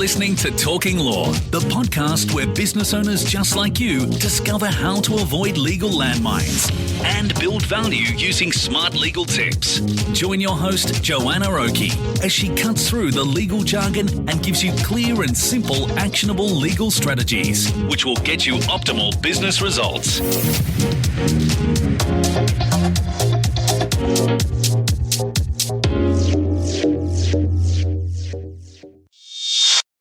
listening to Talking Law, the podcast where business owners just like you discover how to avoid legal landmines and build value using smart legal tips. Join your host, Joanna Oakey, as she cuts through the legal jargon and gives you clear and simple, actionable legal strategies, which will get you optimal business results.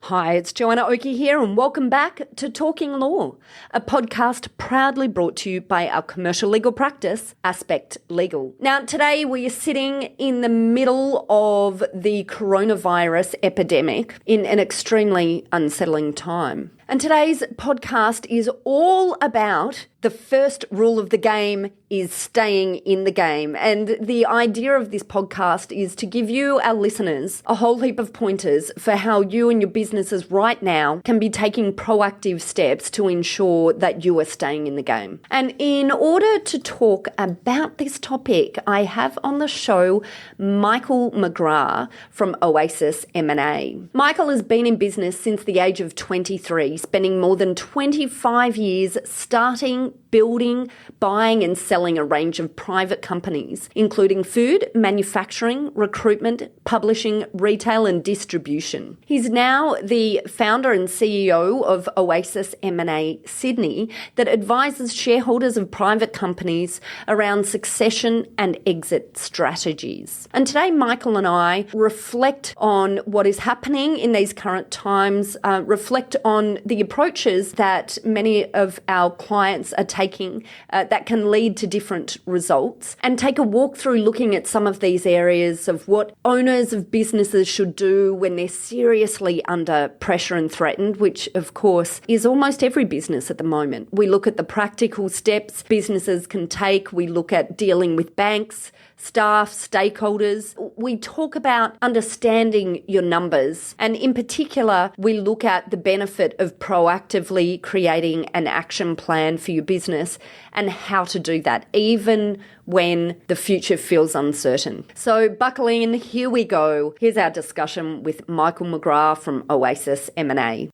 Hi, it's Joanna Oakey here, and welcome back to Talking Law, a podcast proudly brought to you by our commercial legal practice, Aspect Legal. Now, today we are sitting in the middle of the coronavirus epidemic in an extremely unsettling time. And today's podcast is all about the first rule of the game is staying in the game. And the idea of this podcast is to give you, our listeners, a whole heap of pointers for how you and your businesses right now can be taking proactive steps to ensure that you are staying in the game. And in order to talk about this topic, I have on the show Michael McGrath from Oasis M&A. Michael has been in business since the age of 23, spending more than 25 years starting, building, buying and selling a range of private companies, including food, manufacturing, recruitment, publishing, retail and distribution. He's now the founder and CEO of Oasis M&A Sydney that advises shareholders of private companies around succession and exit strategies. And today, Michael and I reflect on what is happening in these current times, reflect on the approaches that many of our clients are taking that can lead to different results, and take a walk through looking at some of these areas of what owners of businesses should do when they're seriously under pressure and threatened, which of course is almost every business at the moment. We look at the practical steps businesses can take. We look at dealing with banks, staff, stakeholders. We talk about understanding your numbers. And in particular, we look at the benefit of proactively creating an action plan for your business and how to do that, even when the future feels uncertain. So buckle in, here we go. Here's our discussion with Michael McGrath from Oasis M&A.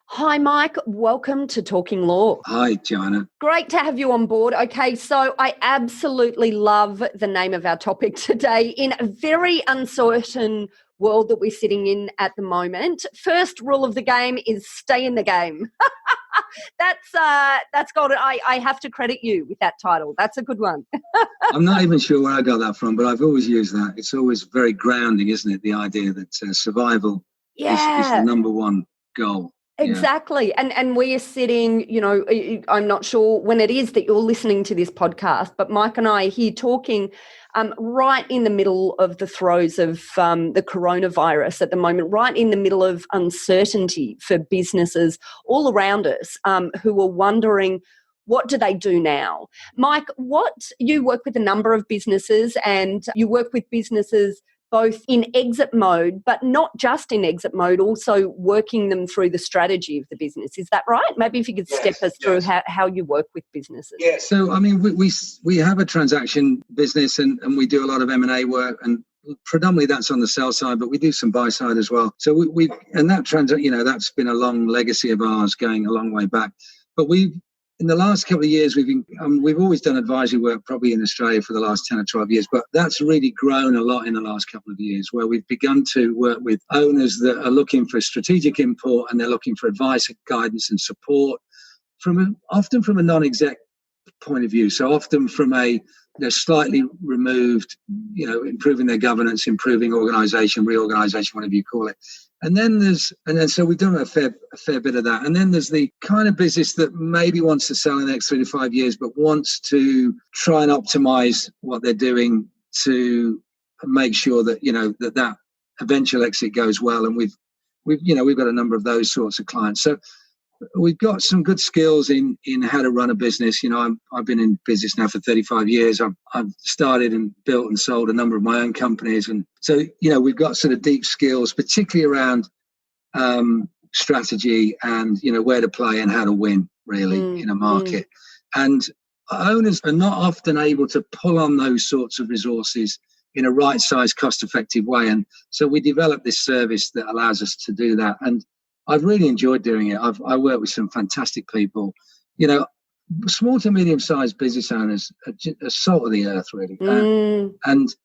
Hi, Mike. Welcome to Talking Law. Hi, Joanna. Great to have you on board. Okay, so I absolutely love the name of our topic today. In a very uncertain world that we're sitting in at the moment, first rule of the game is stay in the game. That's golden. I have to credit you with that title. That's a good one. I'm not even sure where I got that from, but I've always used that. It's always very grounding, isn't it? The idea that survival is the number one goal. Exactly. Yeah. And we are sitting, I'm not sure when it is that you're listening to this podcast, but Mike and I are here talking right in the middle of the throes of the coronavirus at the moment, right in the middle of uncertainty for businesses all around us who are wondering, what do they do now? Mike, you work with a number of businesses, and you work with businesses both in exit mode, but not just in exit mode, also working them through the strategy of the business. Is that right? Maybe if you could step us through how you work with businesses. Yeah, so I mean, we have a transaction business and we do a lot of M&A work, and predominantly that's on the sell side, but we do some buy side as well. So that's been a long legacy of ours going a long way back. But in the last couple of years, we've always done advisory work, probably in Australia for the last 10 or 12 years, but that's really grown a lot in the last couple of years, where we've begun to work with owners that are looking for strategic input, and they're looking for advice, guidance and support often from a non-exec point of view. So often from they're slightly removed, improving their governance, improving organization, reorganization, whatever you call it. And then so we've done a fair bit of that. And then there's the kind of business that maybe wants to sell in the next 3 to 5 years, but wants to try and optimize what they're doing to make sure that, that eventual exit goes well. And we've got a number of those sorts of clients. So we've got some good skills in how to run a business. I've been in business now for 35 years. I've started and built and sold a number of my own companies. And so, we've got sort of deep skills, particularly around strategy and, where to play and how to win, really, in a market. And owners are not often able to pull on those sorts of resources in a right-sized, cost-effective way. And so we developed this service that allows us to do that. And I've really enjoyed doing it. I work with some fantastic people. You know, small to medium-sized business owners are salt of the earth, really. And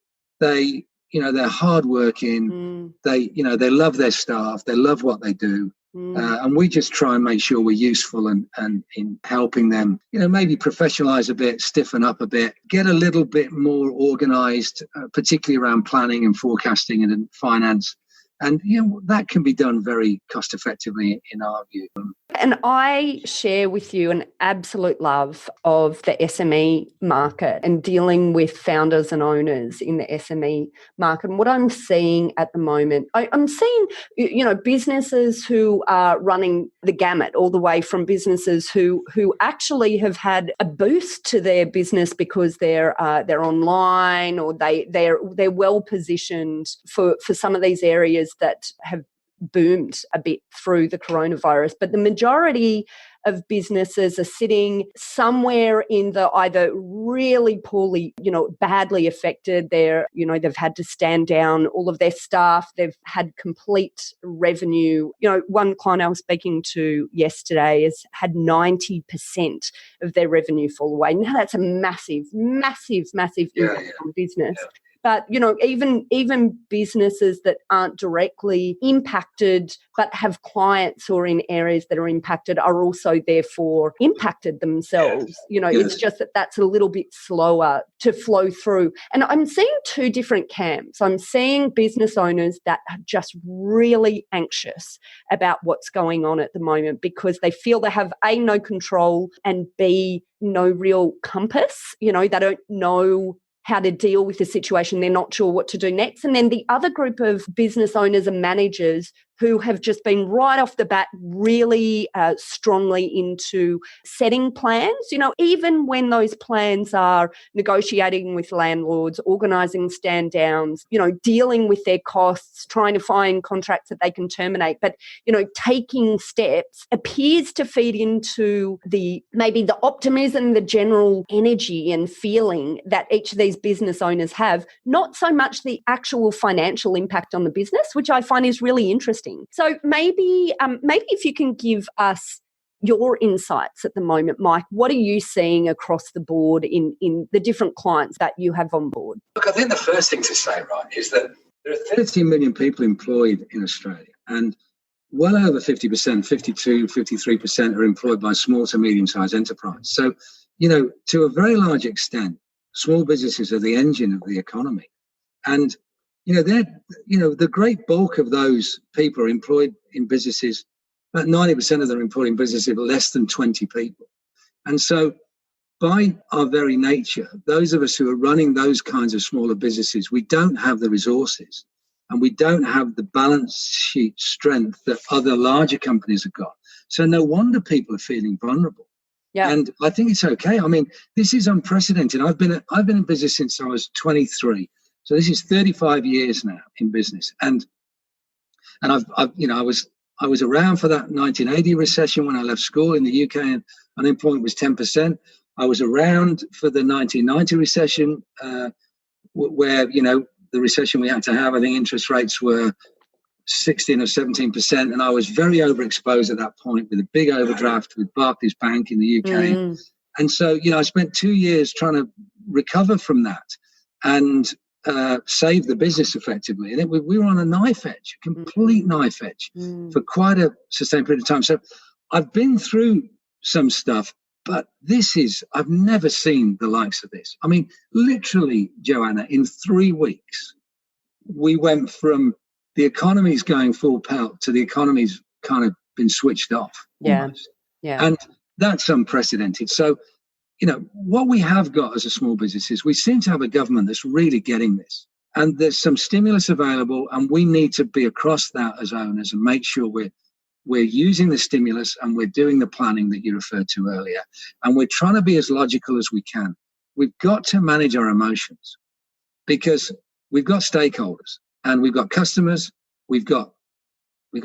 they, you know, they're hardworking. They, you know, they love their staff. They love what they do. And we just try and make sure we're useful and in helping them, you know, maybe professionalize a bit, stiffen up a bit, get a little bit more organized, particularly around planning and forecasting and finance. And, you know, that can be done very cost effectively in our view. And I share with you an absolute love of the SME market and dealing with founders and owners in the SME market. And what I'm seeing at the moment, I'm seeing, you know, businesses who are running the gamut, all the way from businesses who actually have had a boost to their business because they're online, or they're well positioned for some of these areas that have boomed a bit through the coronavirus. But the majority of businesses are sitting somewhere in the either really poorly, you know, badly affected. They've had to stand down all of their staff. They've had complete revenue. You know, one client I was speaking to yesterday has had 90% of their revenue fall away. Now that's a massive impact on business. Yeah. But, you know, even businesses that aren't directly impacted but have clients who are in areas that are impacted are also therefore impacted themselves. Yes. You know, It's just that that's a little bit slower to flow through. And I'm seeing two different camps. I'm seeing business owners that are just really anxious about what's going on at the moment because they feel they have A, no control, and B, no real compass. You know, they don't know how to deal with the situation. They're not sure what to do next. And then the other group of business owners and managers who have just been right off the bat really strongly into setting plans, you know, even when those plans are negotiating with landlords, organising stand downs, you know, dealing with their costs, trying to find contracts that they can terminate. But, you know, taking steps appears to feed into maybe the optimism, the general energy and feeling that each of these business owners have, not so much the actual financial impact on the business, which I find is really interesting. So maybe if you can give us your insights at the moment, Mike, what are you seeing across the board in the different clients that you have on board? Look, I think the first thing to say, right, is that there are 30 million people employed in Australia, and well over 50%, 52, 53% are employed by small to medium-sized enterprise. So, you know, to a very large extent, small businesses are the engine of the economy. And the great bulk of those people are employed in businesses, about 90% of them are employed in businesses of less than 20 people. And so by our very nature, those of us who are running those kinds of smaller businesses, we don't have the resources and we don't have the balance sheet strength that other larger companies have got. So no wonder people are feeling vulnerable. Yeah. And I think it's okay. I mean, this is unprecedented. I've been in business since I was 23. So this is 35 years now in business, and I was around for that 1980 recession when I left school in the UK, and unemployment was 10%. I was around for the 1990 recession, where, you know, the recession we had to have. I think interest rates were 16 or 17%, and I was very overexposed at that point with a big overdraft with Barclays Bank in the UK. And so, you know, I spent 2 years trying to recover from that and save the business effectively. And we were on a knife edge, a complete knife edge for quite a sustained period of time. So I've been through some stuff, but I've never seen the likes of this. I mean, literally, Joanna, in 3 weeks, we went from the economy's going full pelt to the economy's kind of been switched off. Almost. Yeah. And that's unprecedented. So, you know, what we have got as a small business is we seem to have a government that's really getting this. And there's some stimulus available, and we need to be across that as owners and make sure we're using the stimulus and we're doing the planning that you referred to earlier. And we're trying to be as logical as we can. We've got to manage our emotions because we've got stakeholders and we've got customers, we've got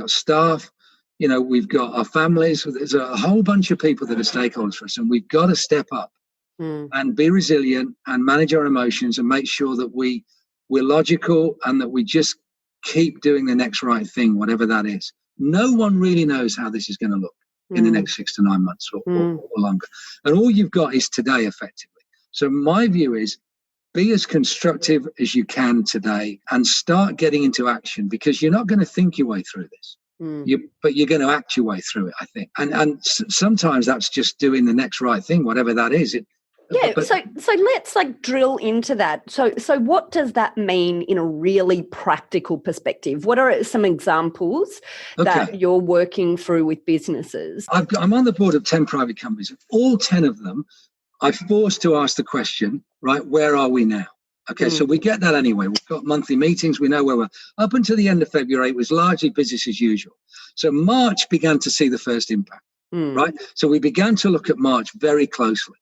staff, you know, we've got our families. There's a whole bunch of people that are stakeholders for us, and we've got to step up and be resilient and manage our emotions and make sure that we we're logical, and that we just keep doing the next right thing, whatever that is. No one really knows how this is going to look in the next 6 to 9 months or longer. And all you've got is today, effectively. So my view is, be as constructive as you can today and start getting into action, because you're not going to think your way through this. But you're going to act your way through it, I think. And sometimes that's just doing the next right thing, whatever that is. So let's drill into that. So what does that mean in a really practical perspective? What are some examples that you're working through with businesses? I'm on the board of 10 private companies. All 10 of them, I'm forced to ask the question, right, where are we now? Okay, so we get that anyway. We've got monthly meetings. We know where we're. Up until the end of February, it was largely business as usual. So March began to see the first impact, right? So we began to look at March very closely.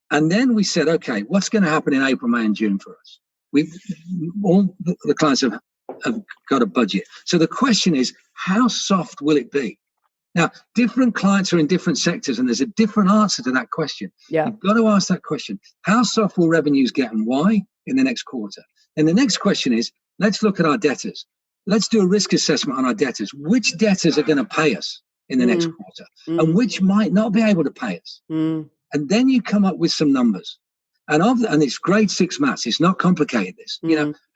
And then we said, okay, what's going to happen in April, May, and June for us? All the clients have got a budget. So the question is, how soft will it be? Now, different clients are in different sectors, and there's a different answer to that question. Yeah. You've got to ask that question. How soft will revenues get, and why in the next quarter? And the next question is, let's look at our debtors. Let's do a risk assessment on our debtors. Which debtors are going to pay us in the next quarter, and which might not be able to pay us? And then you come up with some numbers. And it's grade 6 maths. It's not complicated, this.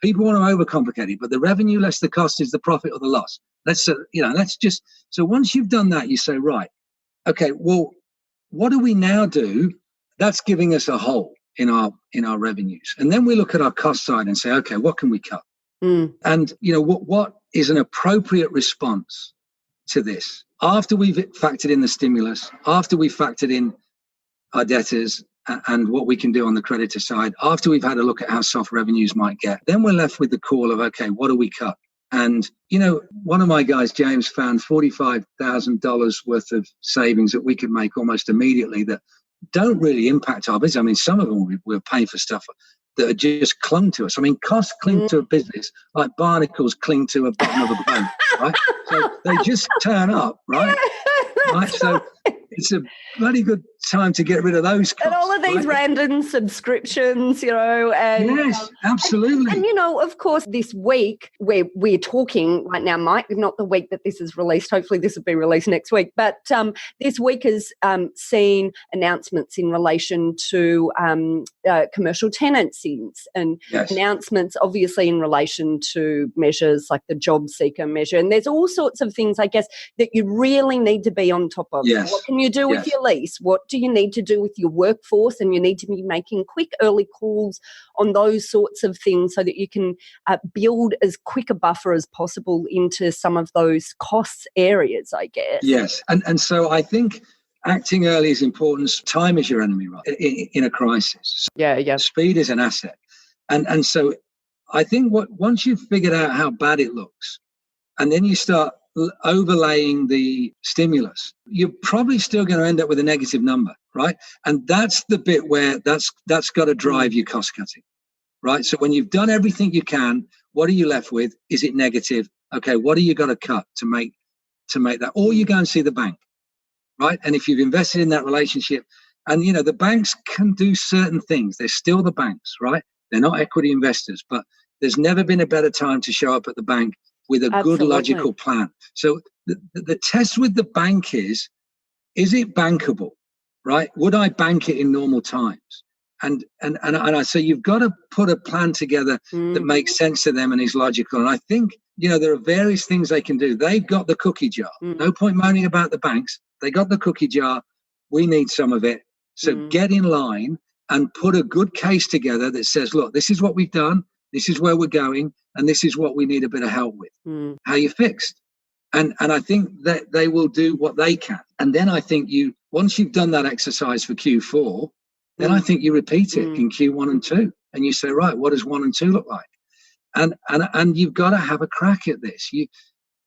People want to overcomplicate it, but the revenue less the cost is the profit or the loss. So once you've done that, you say, right, okay, well, what do we now do? That's giving us a hole in our revenues. And then we look at our cost side and say, okay, what can we cut? And, what is an appropriate response to this? After we've factored in the stimulus, after we've factored in our debtors and what we can do on the creditor side, after we've had a look at how soft revenues might get, then we're left with the call of, okay, what do we cut? And, one of my guys, James, found $45,000 worth of savings that we could make almost immediately that don't really impact our business. I mean, some of them we're paying for stuff that are just clung to us. I mean, costs cling to a business like barnacles cling to a bottom of a boat, right? So they just turn up, right? Right. So it's a bloody good time to get rid of those costs. And all of these random subscriptions, and yes, absolutely. And of course, this week where we're talking right now, Mike, not the week that this is released. Hopefully, this will be released next week. But this week has seen announcements in relation to commercial tenancies and announcements, obviously, in relation to measures like the job seeker measure. And there's all sorts of things, I guess, that you really need to be on top of. Yes. What can you do with your lease? What do you need to do with your workforce? And you need to be making quick early calls on those sorts of things so that you can build as quick a buffer as possible into some of those cost areas, I guess. Yes. And so I think acting early is important. Time is your enemy, right? In a crisis. Yeah. Speed is an asset. And so I think once you've figured out how bad it looks, and then you start overlaying the stimulus, you're probably still going to end up with a negative number, right? And that's the bit where that's got to drive your cost cutting, right? So when you've done everything you can, what are you left with? Is it negative? Okay, what are you got to cut to make that? Or you go and see the bank, right? And if you've invested in that relationship, and the banks can do certain things. They're still the banks, right? They're not equity investors, but there's never been a better time to show up at the bank with a good logical plan. So the test with the bank is it bankable, right? Would I bank it in normal times? And I say you've got to put a plan together that makes sense to them and is logical. And I think, there are various things they can do. They've got the cookie jar. No point moaning about the banks. They got the cookie jar. We need some of it. So get in line and put a good case together that says, look, this is what we've done. This is where we're going, and this is what we need a bit of help with. How you fixed? And I think that they will do what they can. And then I think once you've done that exercise for Q4, then I think you repeat it in Q1 and 2. And you say, right, what does 1 and 2 look like? And you've got to have a crack at this.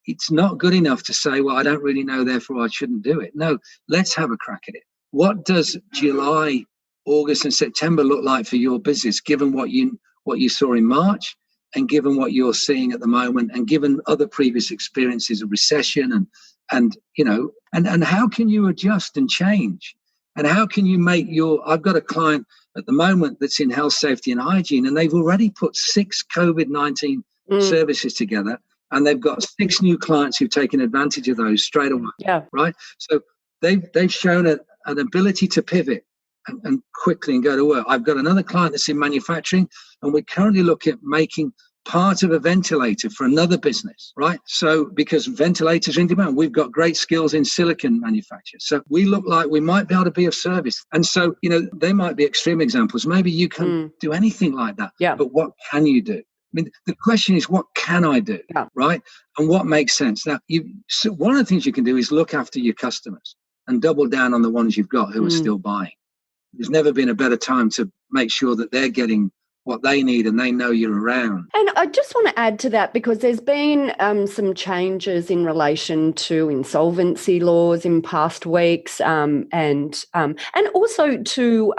It's not good enough to say, well, I don't really know, therefore I shouldn't do it. No, let's have a crack at it. What does July, August, and September look like for your business, given what you saw in March, and given what you're seeing at the moment, and given other previous experiences of recession, and how can you adjust and change? And how can you make I've got a client at the moment that's in health, safety and hygiene, and they've already put 6 COVID-19 services together, and they've got 6 new clients who've taken advantage of those straight away. Yeah. Right. So they've shown an ability to pivot and quickly and go to work. I've got another client that's in manufacturing, and we're currently looking at making part of a ventilator for another business, right? So because ventilators are in demand, we've got great skills in silicon manufacture. So we look like we might be able to be of service. And so, they might be extreme examples. Maybe you can't do anything like that. Yeah. But what can you do? I mean, the question is, what can I do? Yeah. Right? And what makes sense? Now, so one of the things you can do is look after your customers and double down on the ones you've got who are still buying. There's never been a better time to make sure that they're getting what they need and they know you're around. And I just want to add to that, because there's been some changes in relation to insolvency laws in past weeks, and also to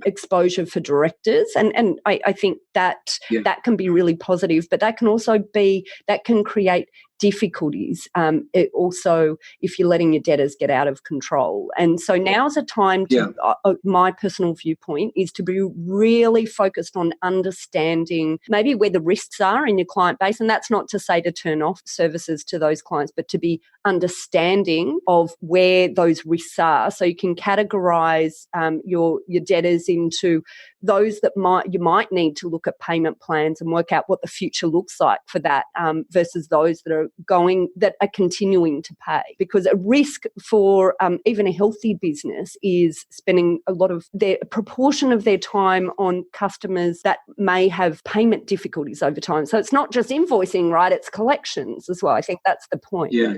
exposure for directors. And I think that can be really positive, but that can create difficulties. It also, if you're letting your debtors get out of control. And so now's a time to, my personal viewpoint is to be really focused on understanding maybe where the risks are in your client base. And that's not to say to turn off services to those clients, but to be understanding of where those risks are. So you can categorize your debtors into those that you might need to look at payment plans and work out what the future looks like for that, versus those that are continuing to pay. Because a risk for even a healthy business is spending a proportion of their time on customers that may have payment difficulties over time. So it's not just invoicing, right? It's collections as well. I think that's the point. Yeah.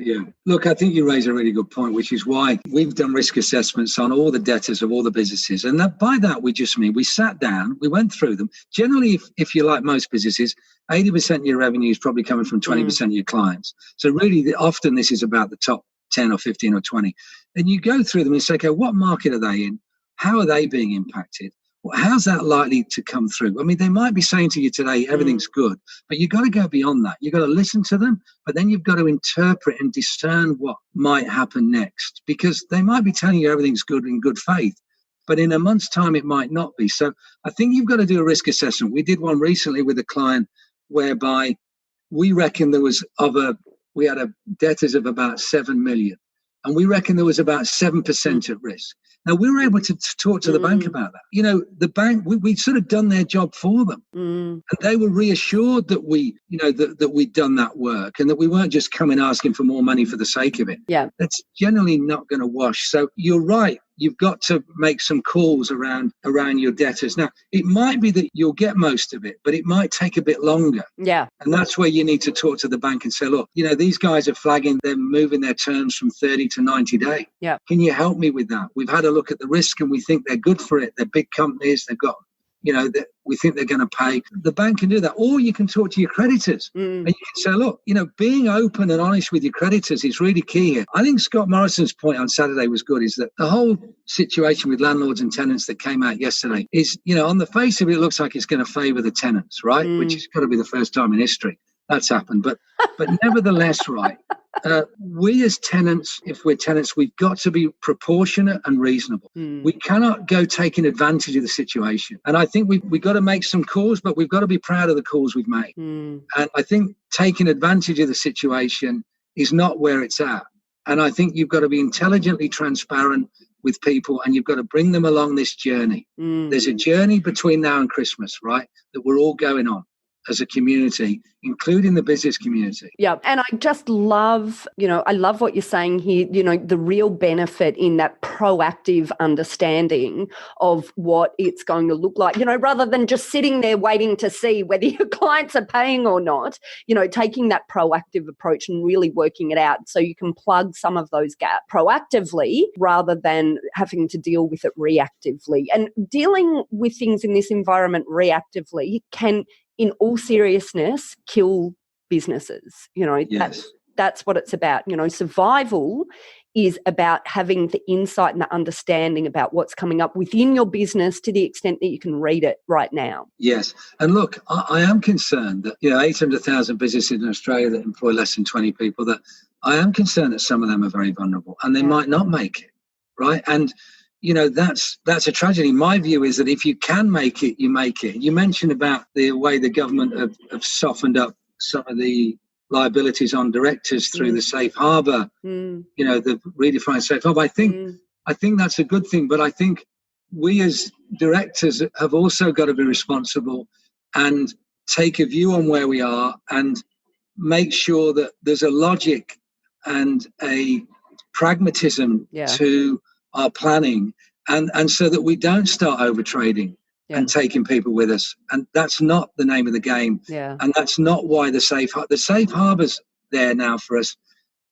Look, I think you raise a really good point, which is why we've done risk assessments on all the debtors of all the businesses. And by that, we just mean we sat down, we went through them. Generally, if you're like most businesses, 80% of your revenue is probably coming from 20% of your clients. So really, often this is about the top 10 or 15 or 20. And you go through them and say, okay, what market are they in? How are they being impacted? Well, how's that likely to come through? I mean, they might be saying to you today, everything's good, but you've got to go beyond that. You've got to listen to them, but then you've got to interpret and discern what might happen next, because they might be telling you everything's good in good faith, but in a month's time, it might not be. So I think you've got to do a risk assessment. We did one recently with a client whereby we reckon we had debtors of about 7 million, and we reckon there was about 7% at risk. Now, we were able to talk to the bank about that. The bank, we'd sort of done their job for them. And they were reassured that that we'd done that work and that we weren't just coming asking for more money for the sake of it. Yeah. That's generally not going to wash. So you're right. You've got to make some calls around your debtors. Now, it might be that you'll get most of it, but it might take a bit longer. Yeah. And that's where you need to talk to the bank and say, look, these guys are flagging, they're moving their terms from 30 to 90 days. Yeah. Can you help me with that? We've had a look at the risk and we think they're good for it. They're big companies. They've got, we think they're going to pay. The bank can do that. Or you can talk to your creditors and you can say, look, being open and honest with your creditors is really key here. I think Scott Morrison's point on Saturday was good, is that the whole situation with landlords and tenants that came out yesterday is, on the face of it, it looks like it's going to favour the tenants, right? Which is got to be the first time in history that's happened. But nevertheless, right, we as tenants, if we're tenants, we've got to be proportionate and reasonable. We cannot go taking advantage of the situation. And I think we've got to make some calls, but we've got to be proud of the calls we've made. And I think taking advantage of the situation is not where it's at. And I think you've got to be intelligently transparent with people, and you've got to bring them along this journey. There's a journey between now and Christmas, right, that we're all going on as a community, including the business community. Yeah. And I just love, I love what you're saying here, the real benefit in that proactive understanding of what it's going to look like, rather than just sitting there waiting to see whether your clients are paying or not, taking that proactive approach and really working it out so you can plug some of those gaps proactively rather than having to deal with it reactively. And dealing with things in this environment reactively can, in all seriousness, kill businesses. Yes. That's what it's about. Survival is about having the insight and the understanding about what's coming up within your business to the extent that you can read it right now. Yes. And look, I am concerned that, 800,000 businesses in Australia that employ less than 20 people, that I am concerned that some of them are very vulnerable and they might not make it, right? And that's a tragedy. My view is that if you can make it, you make it. You mentioned about the way the government have softened up some of the liabilities on directors through the safe harbour, the redefined safe harbour. I think that's a good thing, but I think we as directors have also got to be responsible and take a view on where we are and make sure that there's a logic and a pragmatism to our planning, and so that we don't start overtrading and taking people with us. And that's not the name of the game. Yeah. And that's not why the safe harbour's there now for us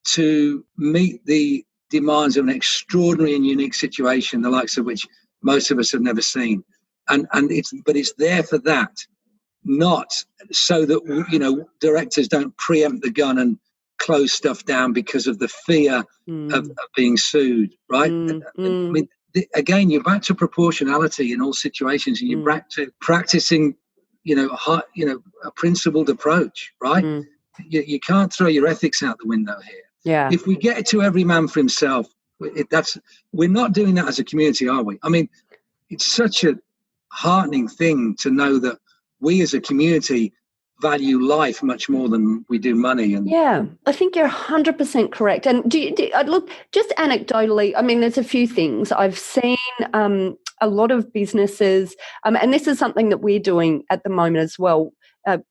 to meet the demands of an extraordinary and unique situation, the likes of which most of us have never seen. And it's there for that, not so that directors don't preempt the gun and close stuff down because of the fear of being sued, right? I mean, again, you're back to proportionality in all situations, and you're back to practicing, a principled approach, right? You can't throw your ethics out the window here. Yeah. If we get to every man for himself, we're not doing that as a community, are we? I mean, it's such a heartening thing to know that we as a community value life much more than we do money. And yeah, I think you're 100% correct. And look, just anecdotally, I mean, there's a few things I've seen. A lot of businesses, and this is something that we're doing at the moment as well,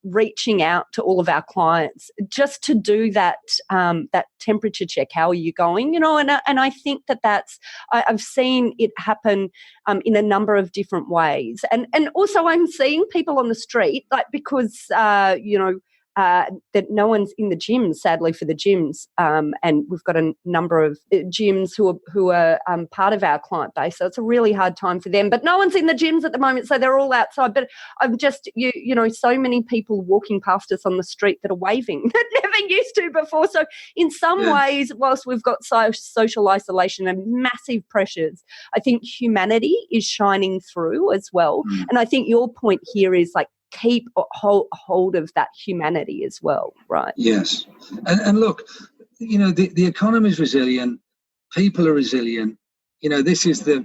reaching out to all of our clients just to do that temperature check. How are you going? And I think I've seen it happen in a number of different ways. And also I'm seeing people on the street, like, because that no one's in the gyms, sadly, for the gyms, and we've got a number of gyms who are part of our client base, so it's a really hard time for them. But no one's in the gyms at the moment, so they're all outside. But I'm just, so many people walking past us on the street that are waving that never used to before. So in some ways, whilst we've got social isolation and massive pressures, I think humanity is shining through as well. And I think your point here is, like, keep hold of that humanity as well, right? Yes. And look, the economy is resilient, people are resilient. This is the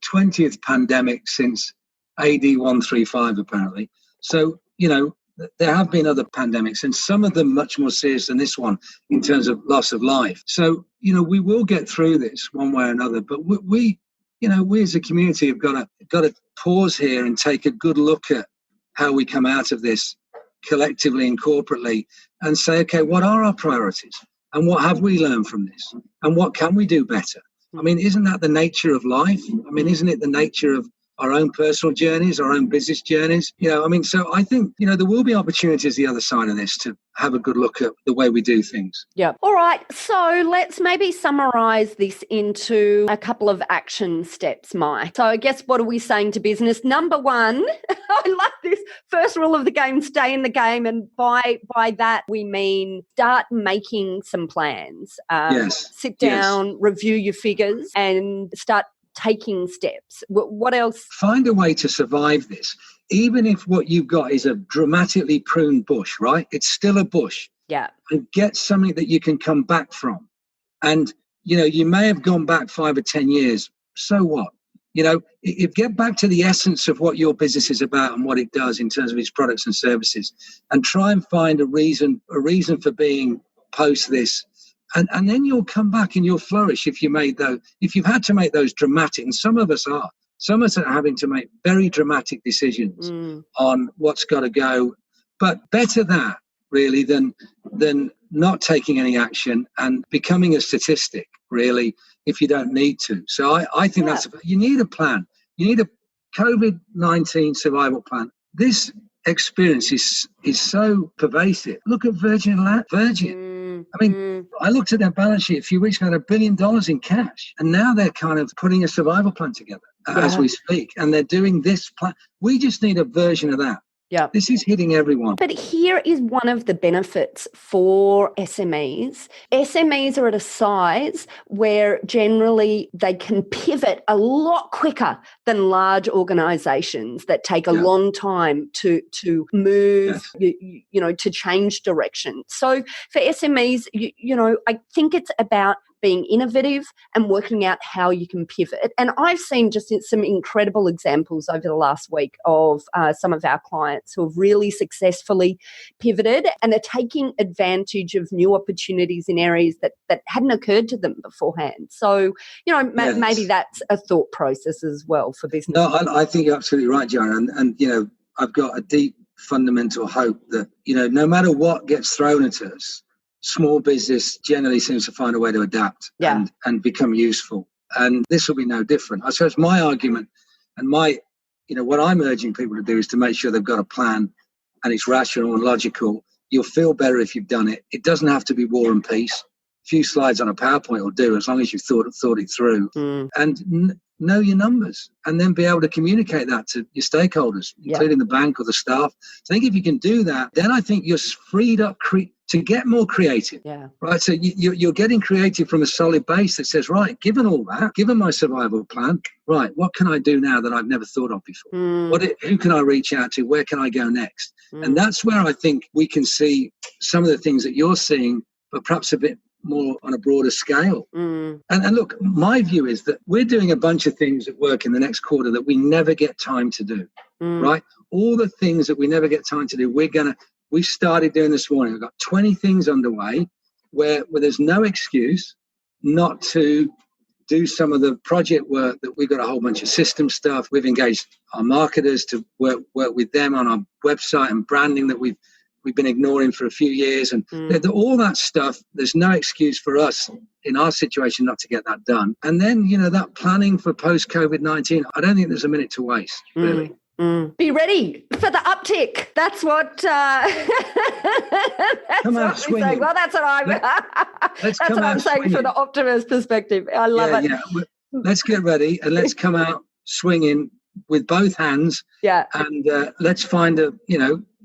20th pandemic since AD 135, apparently. So, there have been other pandemics, and some of them much more serious than this one in terms of loss of life. So, we will get through this one way or another, but we as a community have got to pause here and take a good look at how we come out of this collectively and corporately, and say, okay, what are our priorities? And what have we learned from this? And what can we do better? I mean, isn't that the nature of life? I mean, isn't it the nature of our own personal journeys, our own business journeys? So I think, there will be opportunities the other side of this to have a good look at the way we do things. Yeah. All right. So let's maybe summarise this into a couple of action steps, Mike. So I guess, what are we saying to business? Number one, I love this first rule of the game, stay in the game. And by that, we mean start making some plans. Sit down, review your figures, and start taking steps. What else? Find a way to survive this. Even if what you've got is a dramatically pruned bush, right? It's still a bush. Yeah. And get something that you can come back from. And, you may have gone back 5 or 10 years. So what? If get back to the essence of what your business is about and what it does in terms of its products and services, and try and find a reason for being post this. And then you'll come back and you'll flourish if you've had to make those dramatic, and some of us are having to make very dramatic decisions on what's got to go. But better that, really, than not taking any action and becoming a statistic, really, if you don't need to. So I think you need a plan. You need a COVID-19 survival plan. This experience is so pervasive. Look at Virgin. I mean, I looked at their balance sheet a few weeks ago, had $1 billion in cash. And now they're kind of putting a survival plan together as we speak. And they're doing this plan. We just need a version of that. Yeah. This is hitting everyone. But here is one of the benefits for SMEs. SMEs are at a size where generally they can pivot a lot quicker than large organisations that take a long time to move, to change direction. So for SMEs, I think it's about being innovative and working out how you can pivot. And I've seen just some incredible examples over the last week of some of our clients who have really successfully pivoted and are taking advantage of new opportunities in areas that hadn't occurred to them beforehand. So, maybe that's a thought process as well for business. No, I think you're absolutely right, Joanna. And I've got a deep fundamental hope that, no matter what gets thrown at us, small business generally seems to find a way to adapt and become useful. And this will be no different. I suppose my argument and what I'm urging people to do is to make sure they've got a plan and it's rational and logical. You'll feel better if you've done it. It doesn't have to be war and peace. A few slides on a PowerPoint will do, as long as you've thought it through. And know your numbers, and then be able to communicate that to your stakeholders, including the bank or the staff. So I think if you can do that, then I think you're freed up to get more creative. Right. So you're getting creative from a solid base that says, right, given all that, given my survival plan, right, what can I do now that I've never thought of before? Who can I reach out to? Where can I go next? And that's where I think we can see some of the things that you're seeing, but perhaps a bit more on a broader scale. And look, my view is that we're doing a bunch of things at work in the next quarter that we never get time to do, right? All the things that we never get time to do, we started doing this morning. We've got 20 things underway where there's no excuse not to do some of the project work that we've got a whole bunch of system stuff. We've engaged our marketers to work with them on our website and branding that we've been ignoring for a few years. And all that stuff, there's no excuse for us in our situation not to get that done. And then, that planning for post-COVID-19, I don't think there's a minute to waste, really. Be ready for the uptick. That's what. Come out swinging. Well, that's what I'm saying from the optimist perspective. I love it. Yeah. Let's get ready and let's come out swinging with both hands. Yeah. And let's find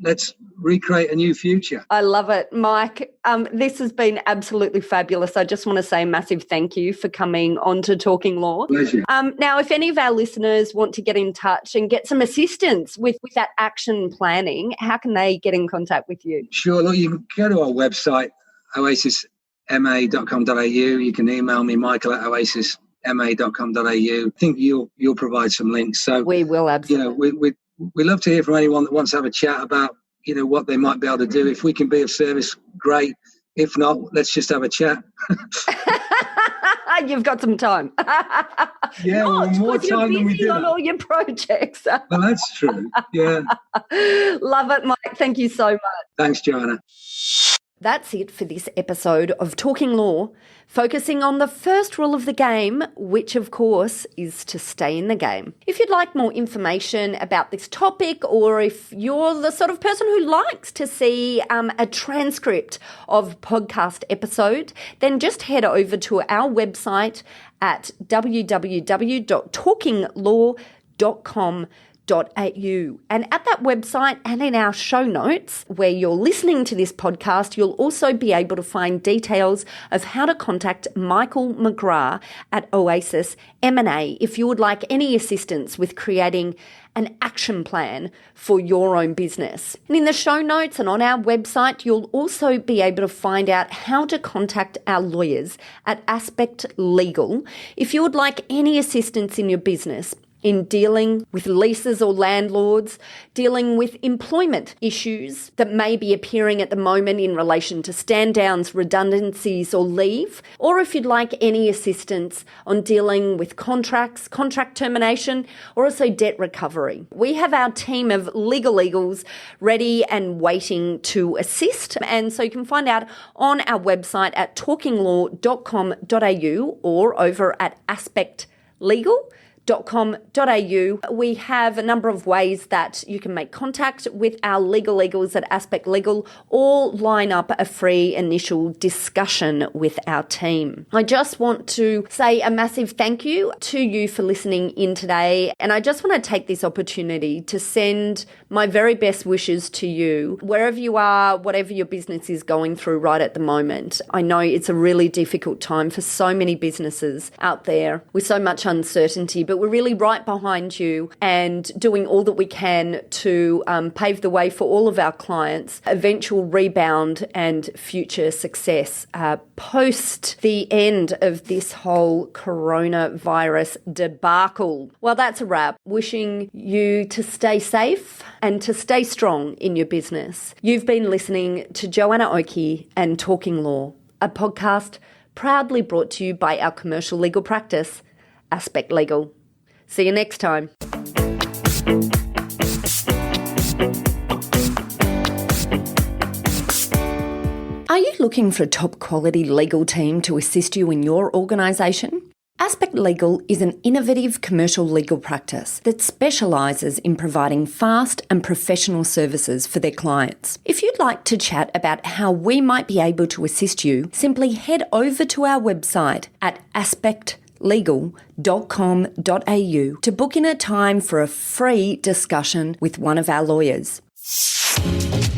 let's recreate a new future. I love it, Mike. This has been absolutely fabulous. I just want to say a massive thank you for coming on to Talking Law. Pleasure. Now, if any of our listeners want to get in touch and get some assistance with that action planning, how can they get in contact with you? Sure. Look, you can go to our website, oasisma.com.au. You can email me, michael@oasisma.com.au. I think you'll provide some links. So we will, absolutely. We love to hear from anyone that wants to have a chat about, what they might be able to do. If we can be of service, great. If not, let's just have a chat. You've got some time. More time than we did on all your projects. Well, that's true. Yeah. Love it, Mike. Thank you so much. Thanks, Joanna. That's it for this episode of Talking Law, focusing on the first rule of the game, which of course is to stay in the game. If you'd like more information about this topic, or if you're the sort of person who likes to see a transcript of podcast episode, then just head over to our website at www.talkinglaw.com.au. And at that website and in our show notes where you're listening to this podcast, you'll also be able to find details of how to contact Michael McGrath at Oasis M&A if you would like any assistance with creating an action plan for your own business. And in the show notes and on our website, you'll also be able to find out how to contact our lawyers at Aspect Legal if you would like any assistance in your business in dealing with leases or landlords, dealing with employment issues that may be appearing at the moment in relation to stand downs, redundancies or leave, or if you'd like any assistance on dealing with contracts, contract termination, or also debt recovery. We have our team of legal eagles ready and waiting to assist, and so you can find out on our website at talkinglaw.com.au or over at Aspect Legal. .com.au. We have a number of ways that you can make contact with our legal eagles at Aspect Legal or line up a free initial discussion with our team. I just want to say a massive thank you to you for listening in today, and I just want to take this opportunity to send my very best wishes to you wherever you are, whatever your business is going through right at the moment. I know it's a really difficult time for so many businesses out there with so much uncertainty, but but we're really right behind you and doing all that we can to pave the way for all of our clients' eventual rebound and future success post the end of this whole coronavirus debacle. Well, that's a wrap. Wishing you to stay safe and to stay strong in your business. You've been listening to Joanna Oakey and Talking Law, a podcast proudly brought to you by our commercial legal practice, Aspect Legal. See you next time. Are you looking for a top quality legal team to assist you in your organisation? Aspect Legal is an innovative commercial legal practice that specialises in providing fast and professional services for their clients. If you'd like to chat about how we might be able to assist you, simply head over to our website at aspectlegal.com.au to book in a time for a free discussion with one of our lawyers.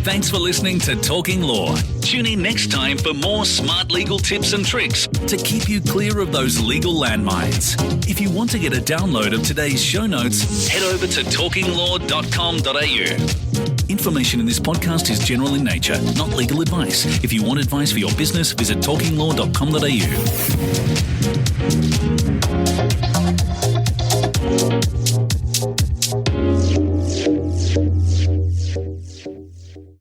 Thanks for listening to Talking Law. Tune in next time for more smart legal tips and tricks to keep you clear of those legal landmines. If you want to get a download of today's show notes, head over to talkinglaw.com.au. Information in this podcast is general in nature, not legal advice. If you want advice for your business, visit talkinglaw.com.au.